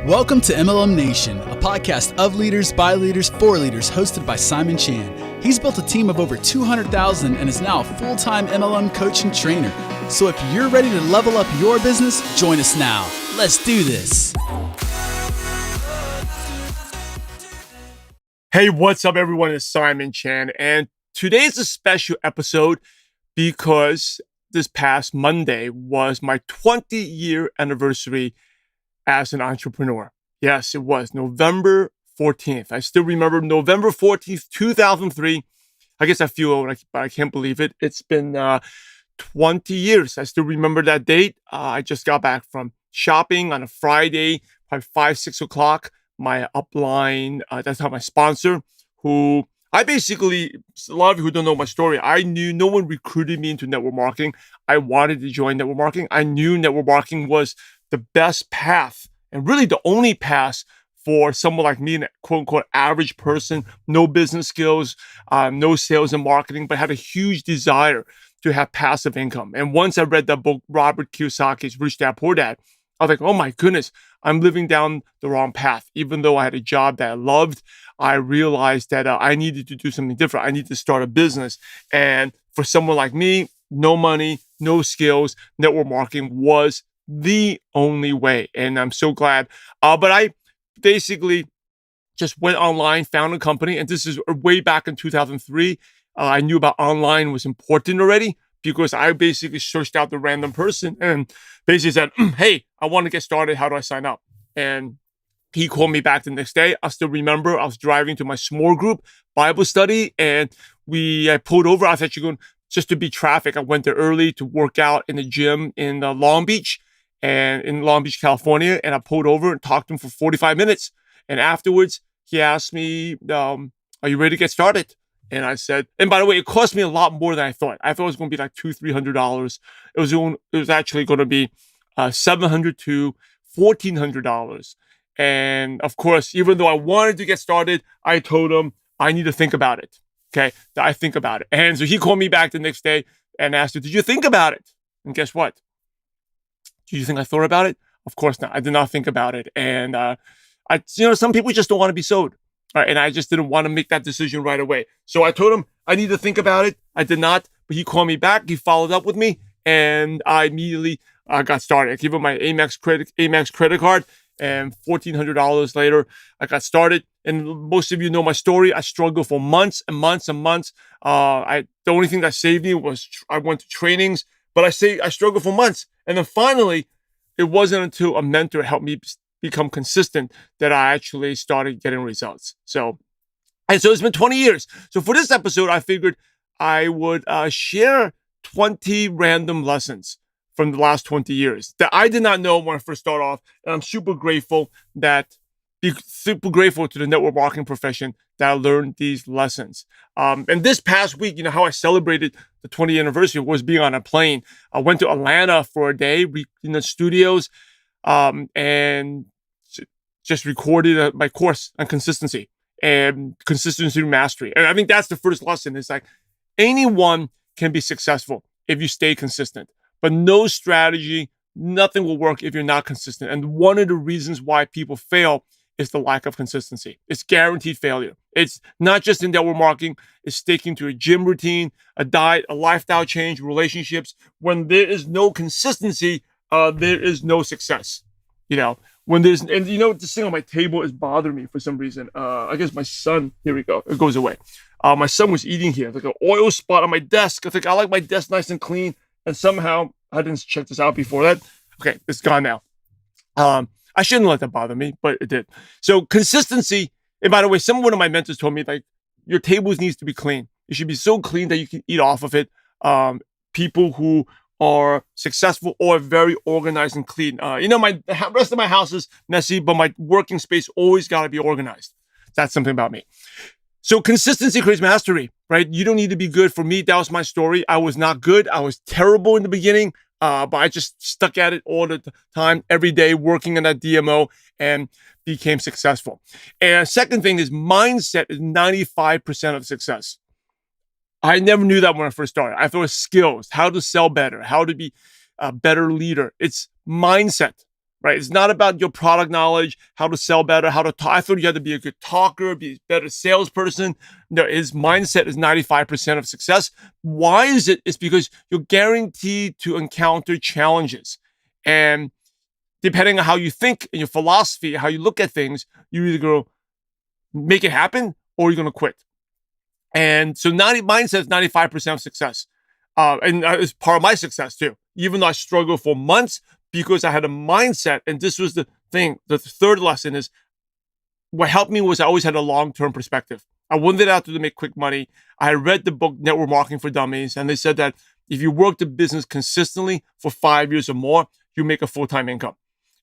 Welcome to MLM Nation, a podcast of leaders, by leaders, for leaders, hosted by Simon Chan. He's built a team of over 200,000 and is now a full-time MLM coach and trainer. So if you're ready to level up your business, join us now. Let's do this. Hey, what's up, everyone? It's Simon Chan, and today's a special episode because this past Monday was my 20-year anniversary as an entrepreneur. Yes, it was November 14th. I still remember November 14th, 2003. I guess I feel old, but I can't believe it. It's been 20 years. I still remember that date. I just got back from shopping on a Friday, probably 5, 6 o'clock. My upline, that's how my sponsor, who I basically, a lot of you who don't know my story, I knew no one recruited me into network marketing. I wanted to join network marketing. I knew network marketing was the best path and really the only path for someone like me, an quote unquote average person, no business skills, no sales and marketing, but had a huge desire to have passive income. And once I read that book, Robert Kiyosaki's Rich Dad Poor Dad, I was like, oh my goodness, I'm living down the wrong path. Even though I had a job that I loved, I realized that I needed to do something different. I needed to start a business. And for someone like me, no money, no skills, network marketing was the only way. And I'm so glad. But I basically just went online, found a company. And this is way back in 2003. I knew about online was important already, because I basically searched out the random person and basically said, hey, I want to get started. How do I sign up? And he called me back the next day. I still remember I was driving to my small group Bible study, and I pulled over. I was actually going just to beat traffic. I went there early to work out in the gym in Long Beach, California. And I pulled over and talked to him for 45 minutes. And afterwards, he asked me, are you ready to get started? And I said, and by the way, it cost me a lot more than I thought. I thought it was going to be like $200-$300. It was actually going to be $700 to $1,400. And of course, even though I wanted to get started, I told him I need to think about it. Okay, I think about it. And so he called me back the next day and asked me, "Did you think about it?" And guess what? Do you think I thought about it? Of course not. I did not think about it. And some people just don't want to be sold. Right, and I just didn't want to make that decision right away. So I told him I need to think about it. I did not, but he called me back. He followed up with me, and I immediately got started. I gave him my Amex credit card, and $1,400 later, I got started. And most of you know my story. I struggled for months and months and months. The only thing that saved me was I went to trainings, but I struggled for months. And then finally, it wasn't until a mentor helped me become consistent that I actually started getting results. So it's been 20 years. So for this episode, I figured I would share 20 random lessons from the last 20 years that I did not know when I first started off. And I'm super grateful to the network marketing profession that I learned these lessons. And this past week, how I celebrated the 20th anniversary was being on a plane. I went to Atlanta for a day in the studios, and just recorded my course on consistency and consistency mastery. And I think that's the first lesson. It's like anyone can be successful if you stay consistent, but no strategy, nothing will work if you're not consistent. And one of the reasons why people fail is the lack of consistency. It's guaranteed failure. It's not just in network marketing. It's sticking to a gym routine, a diet, a lifestyle change, relationships. When there is no consistency, there is no success. This thing on my table is bothering me for some reason. I guess my son, here we go, it goes away. My son was eating here, like an oil spot on my desk. I think I like my desk nice and clean, and somehow I didn't check this out before that. Okay, it's gone now. I shouldn't let that bother me, but it did. So consistency, and by the way, one of my mentors told me, like, your tables needs to be clean. It should be so clean that you can eat off of it. People who are successful or very organized and clean. The rest of my house is messy, but my working space always got to be organized. That's something about me. So consistency creates mastery, right? You don't need to be good. For me, that was my story. I was not good. I was terrible in the beginning, but I just stuck at it all the time, every day, working on that DMO, and became successful. And second thing is mindset is 95% of success. I never knew that when I first started. I thought it was skills, how to sell better, how to be a better leader. It's mindset, right? It's not about your product knowledge, how to sell better, how to talk. I thought you had to be a good talker, be a better salesperson. No, his mindset is 95% of success. Why is it? It's because you're guaranteed to encounter challenges. And depending on how you think and your philosophy, how you look at things, you either go make it happen or you're going to quit. And so mindset is 95% of success. And it's part of my success too. Even though I struggled for months because I had a mindset, and this was the thing. The third lesson is what helped me was I always had a long-term perspective. I wanted out to make quick money. I had read the book Network Marketing for Dummies, and they said that if you work the business consistently for 5 years or more, you make a full-time income.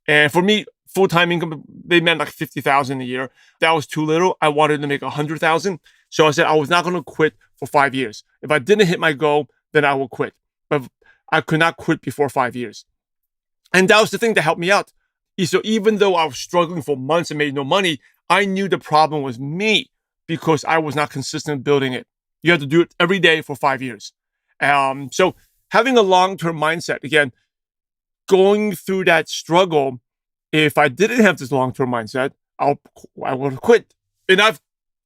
And for me, full-time income, they meant like $50,000 a year. That was too little. I wanted to make $100,000. So I said I was not going to quit for 5 years. If I didn't hit my goal, then I will quit. But I could not quit before 5 years. And that was the thing that helped me out. So even though I was struggling for months and made no money, I knew the problem was me because I was not consistent building it. You have to do it every day for 5 years. So having a long-term mindset, again, going through that struggle, if I didn't have this long-term mindset, I would have quit. And I've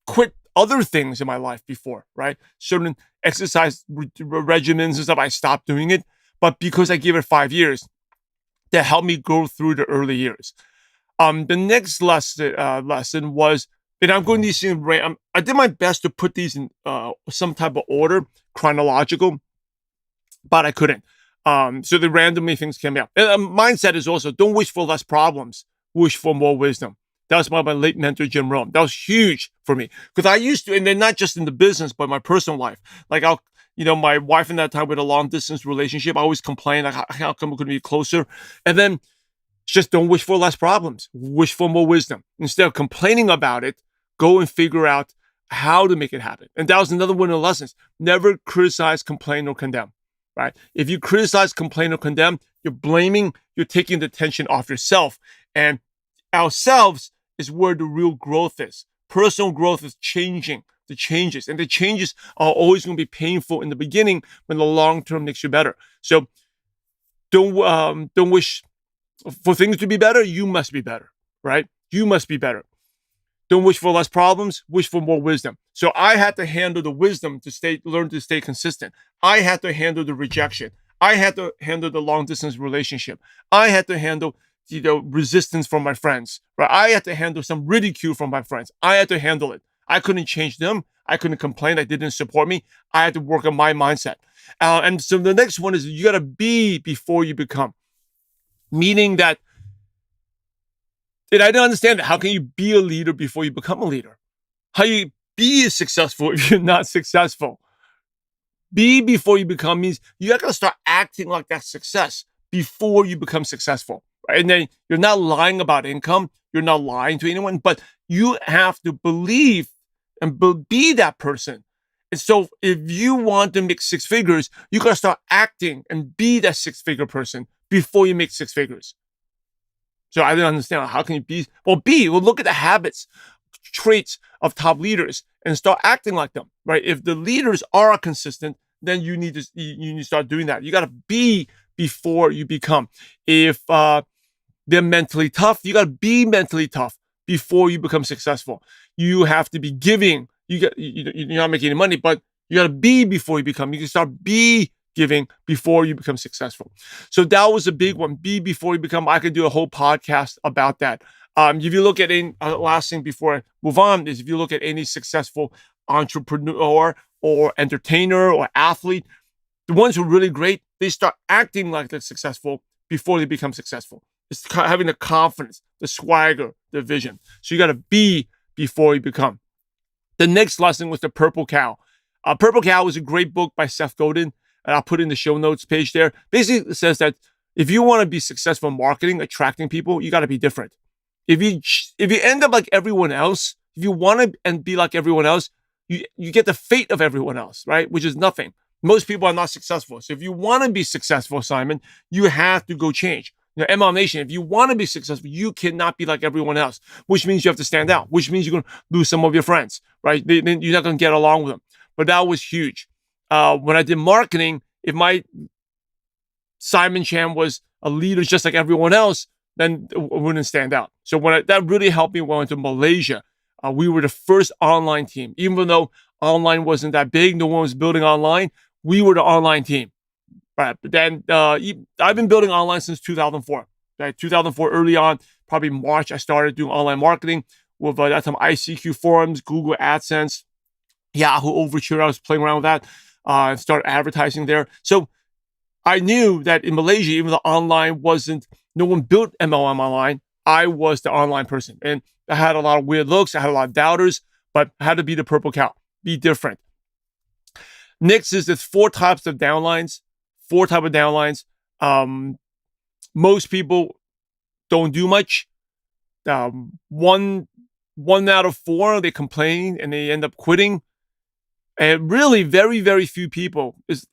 quit other things in my life before, right? Certain exercise regimens and stuff, I stopped doing it. But because I gave it 5 years, that helped me go through the early years. The next lesson was, and I'm going to these things, I did my best to put these in some type of order, chronological, but I couldn't. So the randomly things came out. And mindset is also, don't wish for less problems, wish for more wisdom. That was by my late mentor, Jim Rohn. That was huge for me because I used to, and then not just in the business, but my personal life. Like my wife in that time with a long distance relationship, I always complained, like, how come we couldn't be closer? And then just don't wish for less problems, wish for more wisdom. Instead of complaining about it, go and figure out how to make it happen. And that was another one of the lessons. Never criticize, complain, or condemn, right? If you criticize, complain, or condemn, you're blaming, you're taking the attention off yourself. And ourselves is where the real growth is. Personal growth is changing the changes. And the changes are always going to be painful in the beginning, when the long term makes you better. So don't wish for things to be better. You must be better, right? You must be better. Don't wish for less problems, wish for more wisdom. So I had to handle the wisdom to learn to stay consistent. I had to handle the rejection. I had to handle the long distance relationship. I had to handle resistance from my friends, right? I had to handle some ridicule from my friends. I had to handle it. I couldn't change them. I couldn't complain. They didn't support me. I had to work on my mindset. And so the next one is you got to be before you become. Meaning that, and I didn't understand that. How can you be a leader before you become a leader? How you be successful if you're not successful? Be before you become means you got to start acting like that success before you become successful. Right? And then you're not lying about income. You're not lying to anyone, but you have to believe and be that person. And so if you want to make six figures, you got to start acting and be that six-figure person before you make six figures. So I didn't understand, how can you be? Well, look at the habits, traits of top leaders and start acting like them, right? If the leaders are consistent, then you need to start doing that. You got to be before you become. If they're mentally tough, you got to be mentally tough before you become successful. You have to be giving. You're not making any money, but you got to be before you become. You can start be giving before you become successful. So that was a big one. Be before you become. I could do a whole podcast about that. If you look at any last thing before I move on is if you look at any successful entrepreneur or entertainer or athlete, the ones who are really great, they start acting like they're successful before they become successful. It's having the confidence, the swagger, the vision. So you got to be before you become. The next lesson was the Purple Cow. Purple Cow was a great book by Seth Godin, and I'll put in the show notes page there. Basically, it says that if you want to be successful in marketing, attracting people, you got to be different. If you end up like everyone else, if you want to and be like everyone else, you get the fate of everyone else, right? Which is nothing. Most people are not successful. So if you want to be successful, Simon, you have to go change. MLM Nation, if you want to be successful, you cannot be like everyone else, which means you have to stand out, which means you're going to lose some of your friends, right? You're not going to get along with them. But that was huge. When I did marketing, if my Simon Chan was a leader just like everyone else, then it wouldn't stand out. So that really helped me when I went to Malaysia. We were the first online team. Even though online wasn't that big, no one was building online, we were the online team. Right. But then I've been building online since 2004. Right? 2004, early on, probably March, I started doing online marketing with that time ICQ forums, Google AdSense, Yahoo Overture. I was playing around with that and started advertising there. So I knew that in Malaysia, even though online no one built MLM online, I was the online person. And I had a lot of weird looks. I had a lot of doubters, but I had to be the purple cow, be different. Next is there's 4 types of downlines. Most people don't do much. One out of 4, they complain and they end up quitting. And really very, very few people, is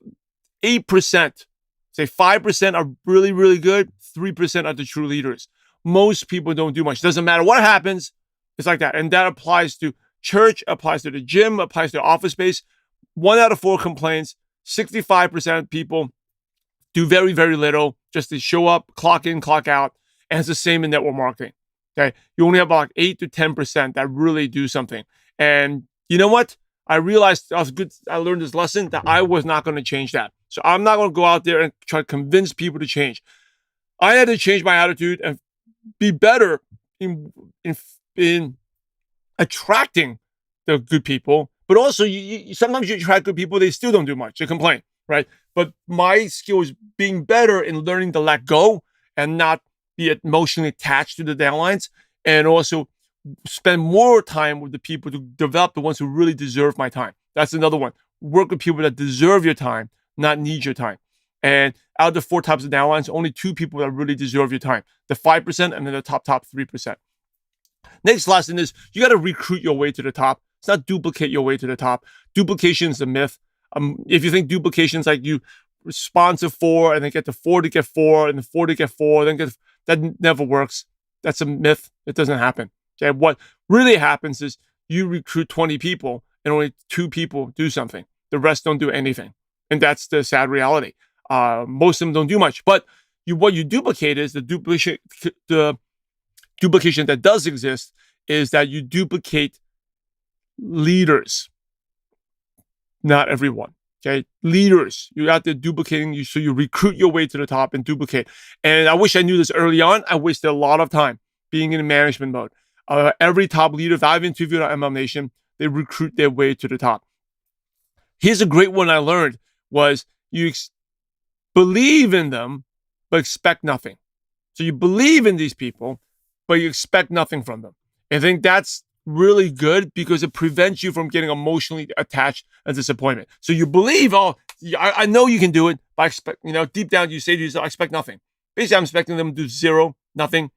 8%, say 5% are really, really good. 3% are the true leaders. Most people don't do much. Doesn't matter what happens. It's like that. And that applies to church, applies to the gym, applies to office space. 1 out of 4 complains. 65% of people do very, very little, just to show up, clock in, clock out. And it's the same in network marketing. Okay. You only have about 8 to 10% that really do something. And you know what? I realized I learned this lesson that I was not going to change that. So I'm not going to go out there and try to convince people to change. I had to change my attitude and be better in attracting the good people. But also, sometimes you attract good people, they still don't do much. They complain, right? But my skill is being better in learning to let go and not be emotionally attached to the downlines, and also spend more time with the people to develop the ones who really deserve my time. That's another one. Work with people that deserve your time, not need your time. And out of the 4 types of downlines, only 2 people that really deserve your time. The 5% and then the top 3%. Next lesson is you got to recruit your way to the top. It's not duplicate your way to the top. Duplication is a myth. If you think duplication is like you sponsor 4 and then get the 4 to get 4 and the 4 to get 4, that never works. That's a myth. It doesn't happen. Okay, what really happens is you recruit 20 people and only 2 people do something. The rest don't do anything. And that's the sad reality. Most of them don't do much. But what you duplicate is the duplication that does exist is that you duplicate leaders. Not everyone. Okay, leaders. You're out there duplicating, so you recruit your way to the top and duplicate. And I wish I knew this early on. I wasted a lot of time being in management mode. Every top leader that I've interviewed on MLM Nation, they recruit their way to the top. Here's a great one I learned was you believe in them, but expect nothing. So you believe in these people, but you expect nothing from them. I think that's really good because it prevents you from getting emotionally attached and disappointment. So you believe, I know you can do it, but I expect, deep down you say to yourself, I expect nothing. Basically, I'm expecting them to do 0, nothing.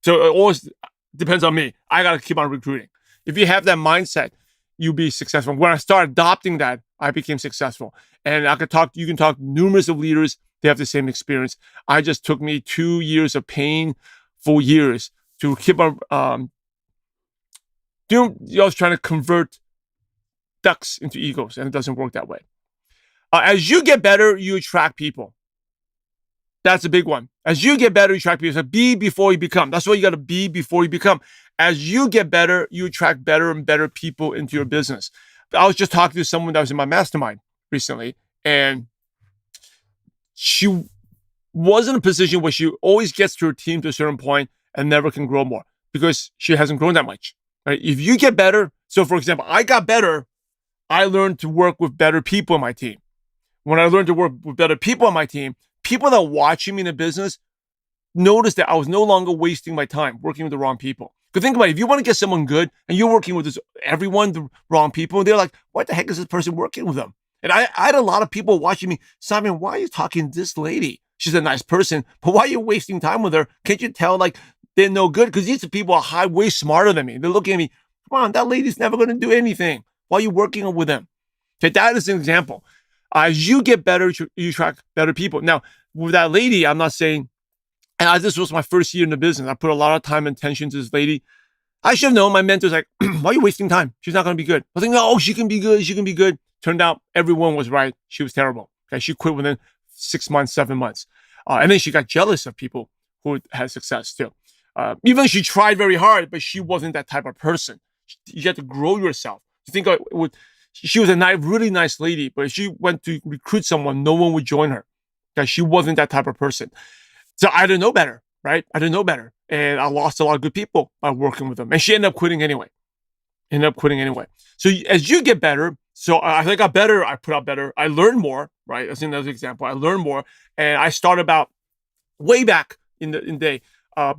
So it always depends on me. I got to keep on recruiting. If you have that mindset, you'll be successful. When I started adopting that, I became successful. And you can talk to numerous of leaders. They have the same experience. I just took me 2 years of painful years to keep on, I was trying to convert ducks into eagles, and it doesn't work that way. As you get better, you attract people. That's a big one. As you get better, you attract people. So be before you become. That's what you got to be before you become. As you get better, you attract better and better people into your business. I was just talking to someone that was in my mastermind recently, and she was in a position where she always gets to her team to a certain point and never can grow more because she hasn't grown that much. Right? If you get better, so for example, I got better, I learned to work with better people in my team. When I learned to work with better people on my team, people that are watching me in the business noticed that I was no longer wasting my time working with the wrong people. Because think about it, if you want to get someone good and you're working with the wrong people, and they're like, what the heck is this person working with them? And I had a lot of people watching me, Simon, why are you talking to this lady? She's a nice person, but why are you wasting time with her? Can't you tell they're no good? Because these people are way smarter than me. They're looking at me, come on, that lady's never going to do anything. Why are you working with them? Okay, that is an example. As you get better, you attract better people. Now, with that lady, I'm not saying, and this was my first year in the business. I put a lot of time and attention to this lady. I should have known. My mentor's like, why are you wasting time? She's not going to be good. I think, oh, she can be good. She can be good. Turned out everyone was right. She was terrible. Okay, she quit within 6 months, 7 months. And then she got jealous of people who had success too. Even though she tried very hard, but she wasn't that type of person. You have to grow yourself. You think she was a really nice lady, but if she went to recruit someone, no one would join her because she wasn't that type of person. So I didn't know better, right? I didn't know better. And I lost a lot of good people by working with them. And she ended up quitting anyway. So as you get better, so I got better, I put out better, I learned more, right? That's another example. I learned more. And I started about way back in the day,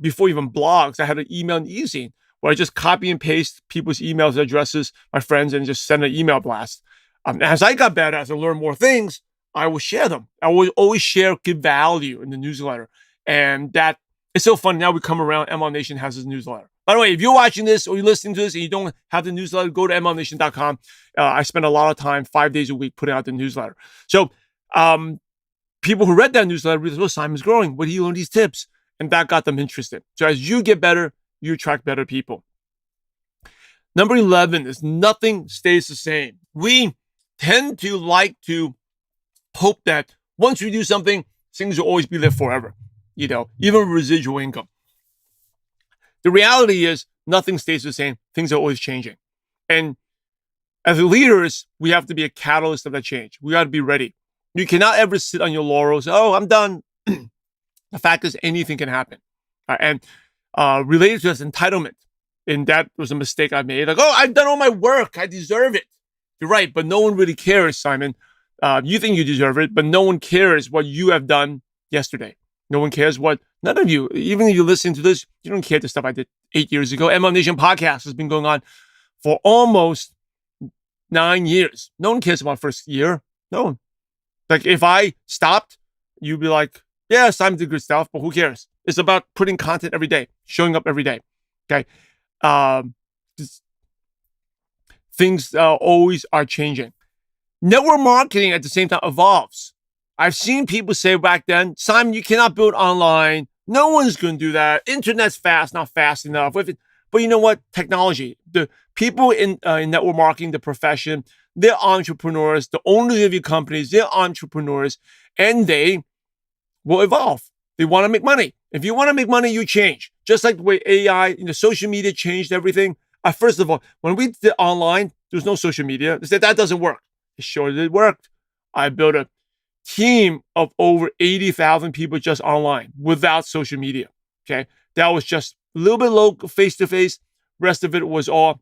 before even blogs. I had an email and e-zine where I just copy and paste people's emails, addresses, my friends, and just send an email blast. As I got better, as I learned more things, I will share them. I will always share good value in the newsletter. And that it's so fun. Now we come around, MLM Nation has this newsletter. By the way, if you're watching this or you're listening to this and you don't have the newsletter, go to MLMNation.com. I spend a lot of time, 5 days a week, putting out the newsletter. So people who read that newsletter realized, well, Simon's growing. Where did he learn these tips? And that got them interested. So as you get better, you attract better people. Number 11 is nothing stays the same. We tend to like to hope that once we do something, things will always be there forever. Even residual income. The reality is nothing stays the same. Things are always changing. And as leaders, we have to be a catalyst of that change. We got to be ready. You cannot ever sit on your laurels. Oh, I'm done. The fact is anything can happen. And related to this entitlement, and that was a mistake I made. Like, oh, I've done all my work. I deserve it. You're right, but no one really cares, Simon. You think you deserve it, but no one cares what you have done yesterday. No one cares none of you, even if you listen to this, you don't care the stuff I did 8 years ago. MLM Nation podcast has been going on for almost 9 years. No one cares about first year. No one. Like if I stopped, you'd be like, yeah, Simon did good stuff, but who cares? It's about putting content every day, showing up every day. Okay. Things always are changing. Network marketing at the same time evolves. I've seen people say back then, Simon, you cannot build online. No one's going to do that. Internet's fast, not fast enough. But you know what? Technology, the people in network marketing, the profession, they're entrepreneurs. The owners of your companies, they're entrepreneurs, and they will evolve. They want to make money. If you want to make money, you change. Just like the way AI, social media changed everything. First of all, when we did online, there was no social media. They said that doesn't work. It sure did work. I built a team of over 80,000 people just online without social media. Okay. That was just a little bit low face-to-face. Rest of it was all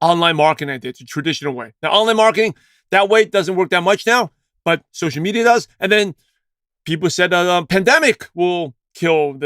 online marketing I did the traditional way. Now, online marketing, that way doesn't work that much now, but social media does. And then people said pandemic will kill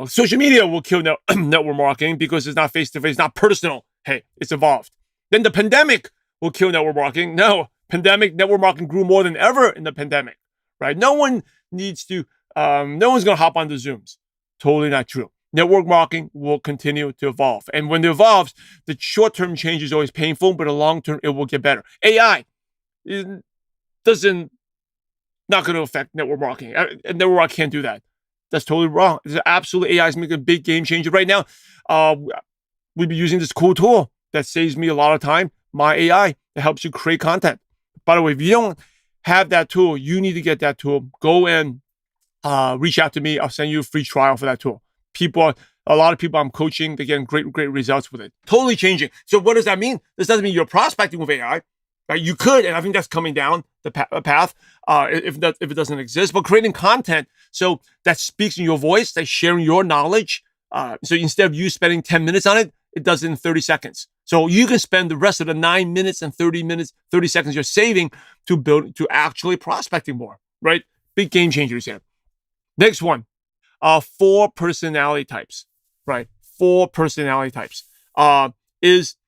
social media will kill network marketing because it's not face-to-face, not personal. Hey, it's evolved. Then the pandemic will kill network marketing. No. Pandemic, network marketing grew more than ever in the pandemic, right? No one needs to, no one's going to hop on the Zooms. Totally not true. Network marketing will continue to evolve. And when it evolves, the short-term change is always painful, but the long-term, it will get better. AI not going to affect network marketing. Network marketing can't do that. That's totally wrong. It's absolutely, AI is making a big game changer right now. We've been using this cool tool that saves me a lot of time, My AI, that helps you create content. By the way, if you don't have that tool, you need to get that tool. Go and reach out to me. I'll send you a free trial for that tool. A lot of people I'm coaching, they're getting great results with it. Totally changing. So what does that mean? This doesn't mean you're prospecting with AI. Right? You could, and I think that's coming down the path if it doesn't exist. But creating content so that speaks in your voice, that's sharing your knowledge. So instead of you spending 10 minutes on it, it does it in 30 seconds. So you can spend the rest of the 9 minutes and 30 seconds you're saving to actually prospecting more, right? Big game changers here. Next one, 4 personality types, right? 4 personality types I used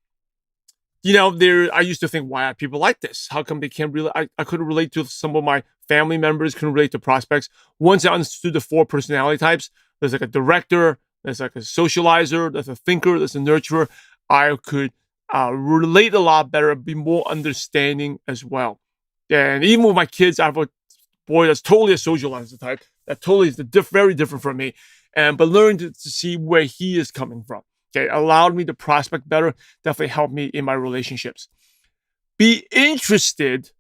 to think, why are people like this? How come they can't really, I couldn't relate to some of my family members, couldn't relate to prospects. Once I understood the 4 personality types, there's like a director, there's like a socializer, there's a thinker, there's a nurturer. I could relate a lot better, be more understanding as well. And even with my kids, I have a boy that's totally a socializer type. That totally is very different from me. But learning to see where he is coming from. Okay, allowed me to prospect better, definitely helped me in my relationships. Be interested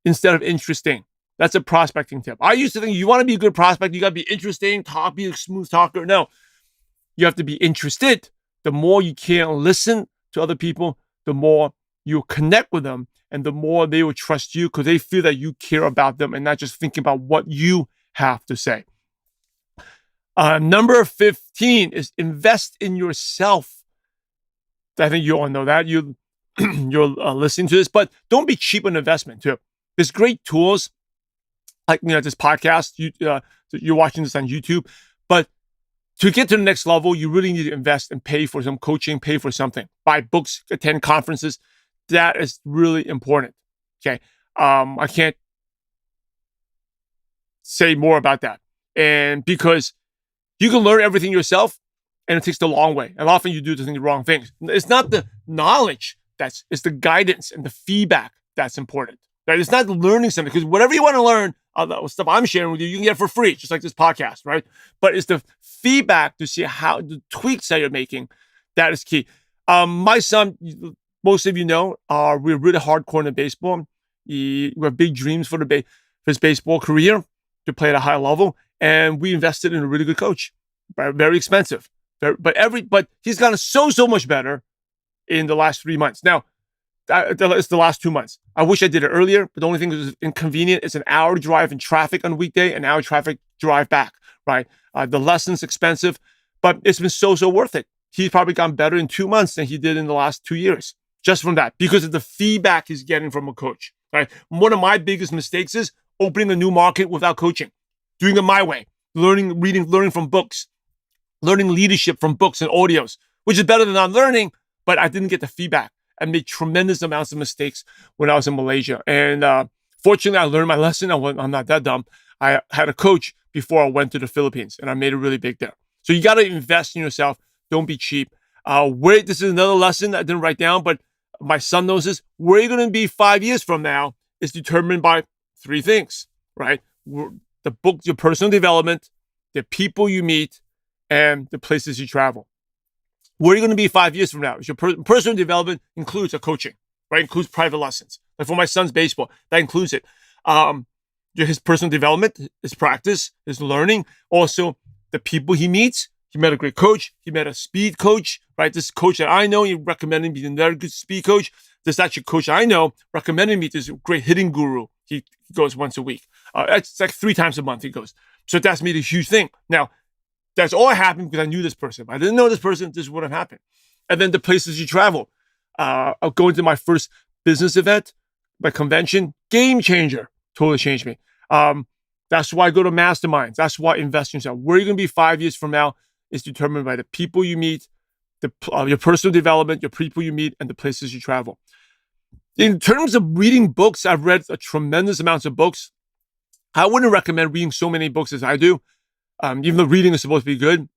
instead of interesting. That's a prospecting tip. I used to think you want to be a good prospect, you got to be interesting, be a smooth talker. No, you have to be interested. The more you can listen to other people, the more you connect with them, and the more they will trust you because they feel that you care about them and not just thinking about what you have to say. Number 15 is invest in yourself. I think you all know that. You're listening to this, but don't be cheap on investment too. There's great tools like this podcast. You're watching this on YouTube, but to get to the next level, you really need to invest and pay for some coaching, pay for something, buy books, attend conferences. That is really important. Okay, I can't say more about that, and because you can learn everything yourself, and it takes the long way. And often you do the wrong things. It's not the knowledge it's the guidance and the feedback that's important. Right? It's not learning something, because whatever you want to learn, the stuff I'm sharing with you, you can get for free, just like this podcast, right? But it's the feedback to see how the tweaks that you're making that is key. My son, most of you know, we're really hardcore in baseball. We have big dreams for his baseball career to play at a high level, and we invested in a really good coach. Very expensive, but he's gotten so much better in the last 3 months. Now, it's the last 2 months. I wish I did it earlier, but the only thing that's inconvenient is an hour drive in traffic on a weekday, an hour traffic drive back, right? The lesson's expensive, but it's been so worth it. He's probably gotten better in 2 months than he did in the last 2 years, just from that, because of the feedback he's getting from a coach, right? One of my biggest mistakes is opening a new market without coaching, doing it my way, learning from books, learning leadership from books and audios, which is better than not learning, but I didn't get the feedback. I made tremendous amounts of mistakes when I was in Malaysia. And fortunately, I learned my lesson. I'm not that dumb. I had a coach before I went to the Philippines, and I made it really big there. So you got to invest in yourself. Don't be cheap. This is another lesson I didn't write down, but my son knows this. Where you're going to be 5 years from now is determined by 3 things, right? The book, your personal development, the people you meet, and the places you travel. Where are you going to be 5 years from now? Your personal development includes a coaching, right? Includes private lessons. Like for my son's baseball, that includes it. His personal development, his practice, his learning. Also, the people he meets. He met a great coach. He met a speed coach, right? This coach that I know, he recommended me to a good speed coach. This actually coach I know recommended me to this great hitting guru. He goes once a week. It's like 3 times a month he goes. So that's made a huge thing. Now, that's all happened because I knew this person. If I didn't know this person, this would have happened. And then the places you travel. I'll go into my first business event, my convention, game changer. Totally changed me. That's why I go to masterminds. That's why I invest in yourself. Where you're going to be 5 years from now is determined by the people you meet, your personal development, your people you meet, and the places you travel. In terms of reading books, I've read a tremendous amounts of books. I wouldn't recommend reading so many books as I do. Even though reading is supposed to be good,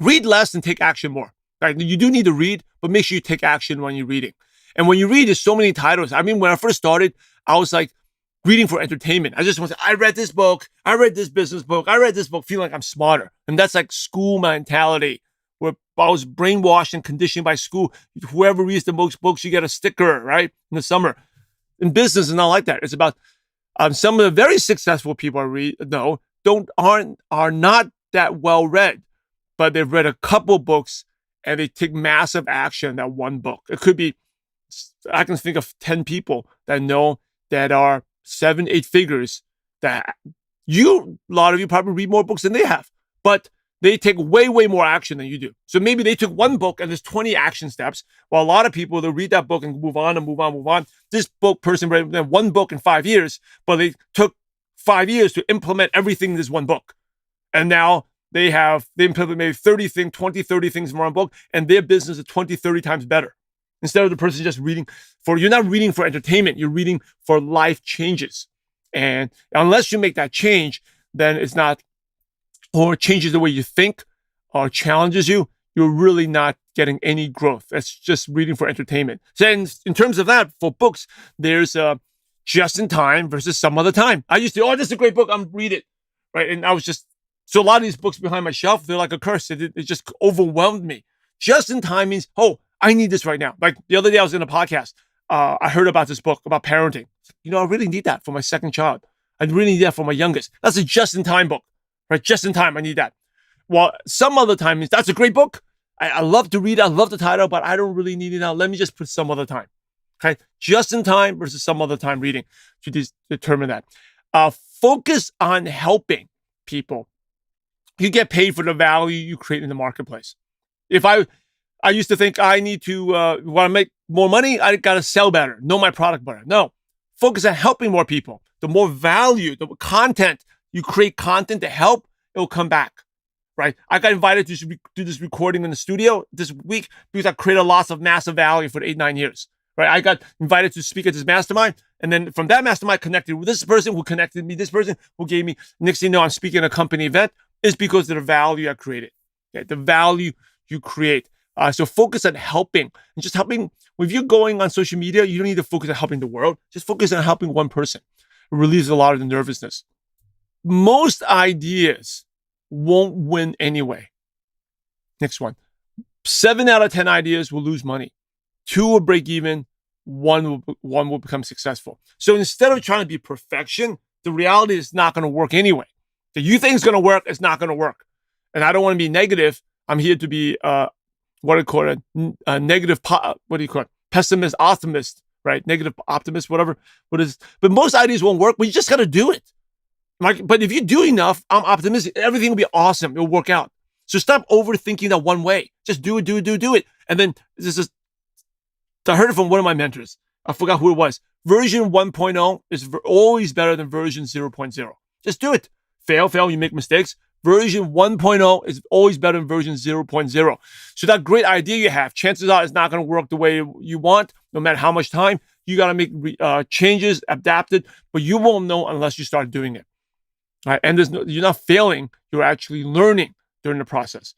read less and take action more. Right? You do need to read, but make sure you take action when you're reading. And when you read, there's so many titles. I mean, when I first started, I was like reading for entertainment. I just want to say, I read this book, I read this business book, I read this book, feeling like I'm smarter. And that's like school mentality, where I was brainwashed and conditioned by school. Whoever reads the most books, you get a sticker, right? In the summer. In business, it's not like that. It's about some of the very successful people I know are not that well read, but they've read a couple books and they take massive action in that one book. It could be, I can think of 10 people that know that are 7-8 figures that a lot of you probably read more books than they have, but they take way more action than you do. So maybe they took one book and there's 20 action steps, while a lot of people, they'll read that book and move on. This person read one book in 5 years, but they took 5 years to implement everything in this one book. And now they implement maybe 30 things in one book, and their business is 20, 30 times better. Instead of the person just you're not reading for entertainment, you're reading for life changes. And unless you make that change, then it's not, or changes the way you think or challenges you, you're really not getting any growth. That's just reading for entertainment. So in terms of that, for books, there's just in time versus some other time. I used to, this is a great book, I'm read it, right? And so a lot of these books behind my shelf, they're like a curse. It just overwhelmed me. Just in time means, I need this right now. Like the other day I was in a podcast. I heard about this book about parenting. I really need that for my second child. I really need that for my youngest. That's a just-in-time book, right? Just in time, I need that. Well, some other time means that's a great book. I love to read it. I love the title, but I don't really need it now. Let me just put some other time. Okay, just in time versus some other time reading to determine that. Focus on helping people. You get paid for the value you create in the marketplace. If I used to think I need to, want to make more money, I got to sell better, know my product better. No, focus on helping more people. The more value, the content, you create content to help, it will come back, right? I got invited to do this recording in the studio this week because I created lots of massive value for 8-9 years, right? I got invited to speak at this mastermind. And then from that mastermind, connected with this person who connected me, this person who gave me, next thing you know, I'm speaking at a company event. It's because of the value I created, okay? The value you create. So focus on helping and just helping. If you're going on social media, you don't need to focus on helping the world. Just focus on helping one person. It relieves a lot of the nervousness. Most ideas won't win anyway. Next one. 7 out of 10 ideas will lose money. 2 will break even. One will become successful. So instead of trying to be perfection, the reality is not going to work anyway. So you think it's going to work, it's not going to work. And I don't want to be negative. I'm here to be what do you call it? A negative, what do you call it? Pessimist, optimist, right? Negative optimist, whatever. But most ideas won't work, but you just got to do it. But if you do enough, I'm optimistic. Everything will be awesome. It'll work out. So stop overthinking that one way. Just do it. And then I heard it from one of my mentors. I forgot who it was. Version 1.0 is always better than version 0.0. Just do it. Fail, you make mistakes. Version 1.0 is always better than version 0.0. So that great idea you have, chances are it's not going to work the way you want, no matter how much time. You got to make changes, adapt it, but you won't know unless you start doing it. Right? And you're not failing, you're actually learning during the process.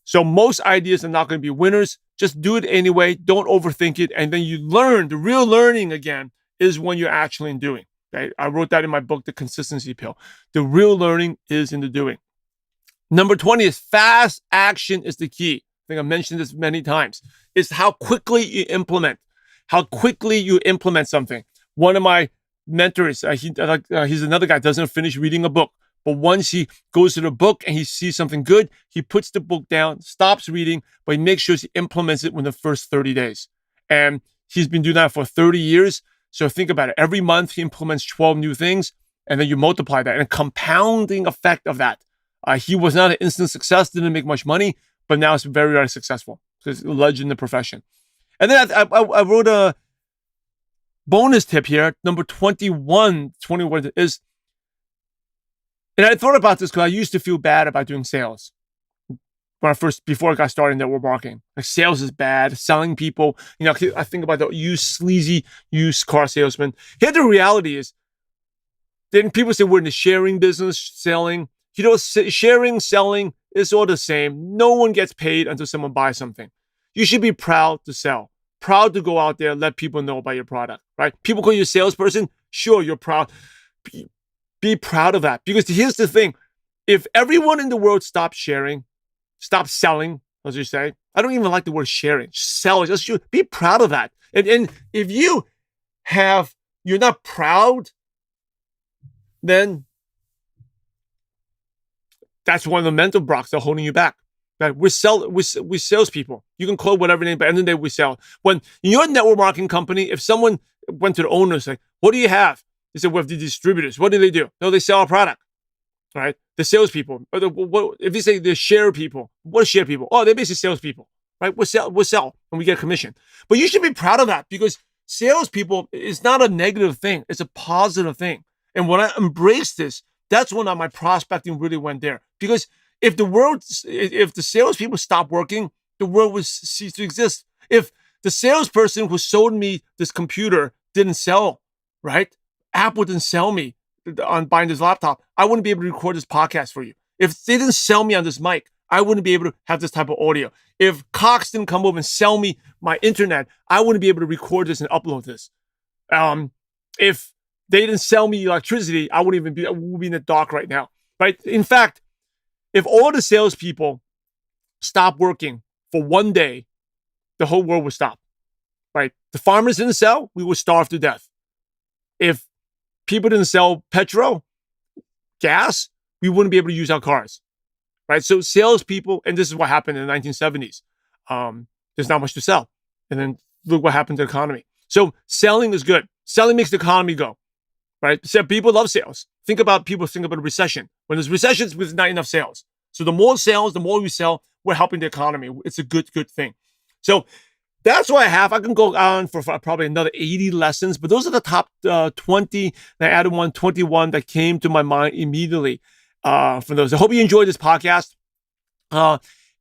So most ideas are not going to be winners. Just do it anyway. Don't overthink it. And then you learn. The real learning, again, is when you're actually doing. Okay? I wrote that in my book, The Consistency Pill. The real learning is in the doing. Number 20 is fast action is the key. I think I mentioned this many times. It's how quickly you implement. How quickly you implement something. One of my mentors, he's another guy, doesn't finish reading a book. But once he goes to the book and he sees something good, he puts the book down, stops reading, but he makes sure he implements it within the first 30 days. And he's been doing that for 30 years. So think about it. Every month he implements 12 new things, and then you multiply that and a compounding effect of that. He was not an instant success, didn't make much money, but now it's very, very successful. So it's a legend in the profession. And then I wrote a bonus tip here. Number 21 is, and I thought about this because I used to feel bad about doing sales. Before I got started in network marketing. Like sales is bad, selling people. I think about the sleazy used car salesman. Here the reality is, then people say we're in the sharing business, selling. Sharing, selling is all the same. No one gets paid until someone buys something. You should be proud to sell. Proud to go out there and let people know about your product, right? People call you a salesperson. Sure, you're proud. Be proud of that. Because here's the thing. If everyone in the world stopped sharing, stop selling, as you say. I don't even like the word sharing. Sell. Just be proud of that. And if you're not proud, then that's one of the mental blocks that are holding you back. Right? We're salespeople. You can call it whatever name, but at the end of the day, we sell. When you're a network marketing company, if someone went to the owner and said, "What do you have?" They said, "We have the distributors." What do? No, they sell our product. Right? The salespeople. If you say the share people, what are share people? Oh, they're basically salespeople. Right? We sell, and we get commission. But you should be proud of that because salespeople is not a negative thing. It's a positive thing. And when I embraced this, that's when my prospecting really went there. Because if the salespeople stop working, the world would cease to exist. If the salesperson who sold me this computer didn't sell, right? Apple didn't sell me on buying this laptop, I wouldn't be able to record this podcast for you. If they didn't sell me on this mic, I wouldn't be able to have this type of audio. If Cox didn't come over and sell me my internet, I wouldn't be able to record this and upload this. If they didn't sell me electricity, I would be in the dark right now, right? In fact, if all the salespeople stop working for one day, the whole world would stop, right? The farmers didn't sell, we would starve to death. If people didn't sell petrol, gas, we wouldn't be able to use our cars, right? So salespeople, and this is what happened in the 1970s. There's not much to sell. And then look what happened to the economy. So selling is good. Selling makes the economy go, right? So people love sales. Think about a recession. When there's recessions, there's not enough sales. So the more sales, the more we sell, we're helping the economy. It's a good thing. So that's what I have. I can go on for probably another 80 lessons, but those are the top 20. I added 21 that came to my mind immediately from those. I hope you enjoyed this podcast.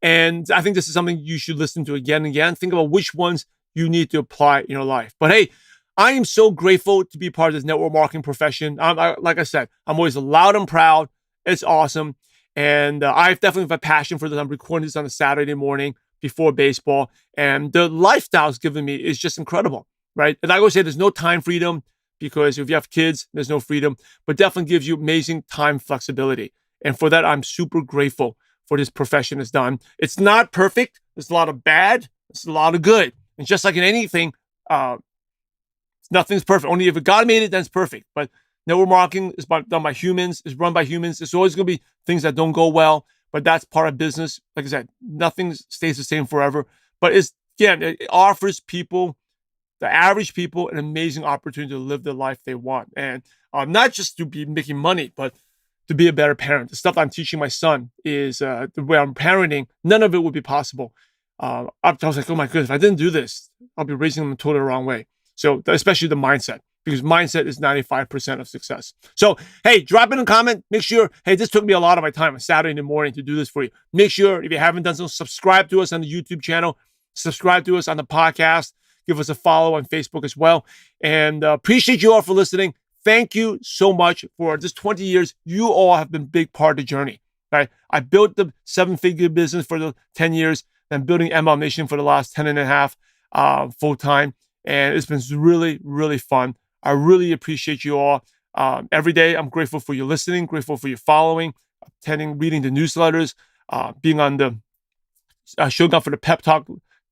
And I think this is something you should listen to again and again. Think about which ones you need to apply in your life. But hey, I am so grateful to be part of this network marketing profession. Like I said, I'm always loud and proud. It's awesome. And I definitely have a passion for this. I'm recording this on a Saturday morning before baseball. And the lifestyle it's given me is just incredible, right? And I always say there's no time freedom because if you have kids, there's no freedom, but definitely gives you amazing time flexibility. And for that, I'm super grateful for this profession it's done. It's not perfect. There's a lot of bad. There's a lot of good. And just like in anything, nothing's perfect. Only if God made it, then it's perfect. But network marketing is done by humans, is run by humans. There's always going to be things that don't go well, but that's part of business. Like I said, nothing stays the same forever. But it offers people, the average people, an amazing opportunity to live the life they want. And not just to be making money, but to be a better parent. The stuff I'm teaching my son is the way I'm parenting. None of it would be possible. I was like, oh my goodness, if I didn't do this, I'll be raising them totally the wrong way. So especially the mindset, because mindset is 95% of success. So, hey, drop in a comment. Make sure, hey, this took me a lot of my time on Saturday morning to do this for you. Make sure, if you haven't done so, subscribe to us on the YouTube channel. Subscribe to us on the podcast. Give us a follow on Facebook as well. And appreciate you all for listening. Thank you so much for this 20 years. You all have been a big part of the journey. Right? I built the 7-figure business for the 10 years, and building ML Nation for the last 10 and a half full time. And it's been really, really fun. I really appreciate you all. Every day, I'm grateful for you listening, grateful for you following, reading the newsletters, being on the showing up for the pep talk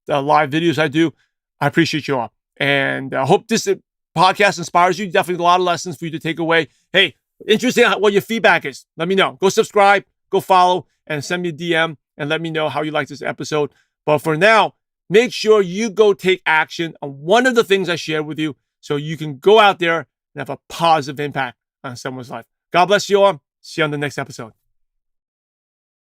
live videos I do. I appreciate you all. And I hope this podcast inspires you. Definitely a lot of lessons for you to take away. Hey, interesting what your feedback is. Let me know. Go subscribe, go follow, and send me a DM and let me know how you like this episode. But for now, make sure you go take action on one of the things I shared with you so you can go out there and have a positive impact on someone's life. God bless you all. See you on the next episode.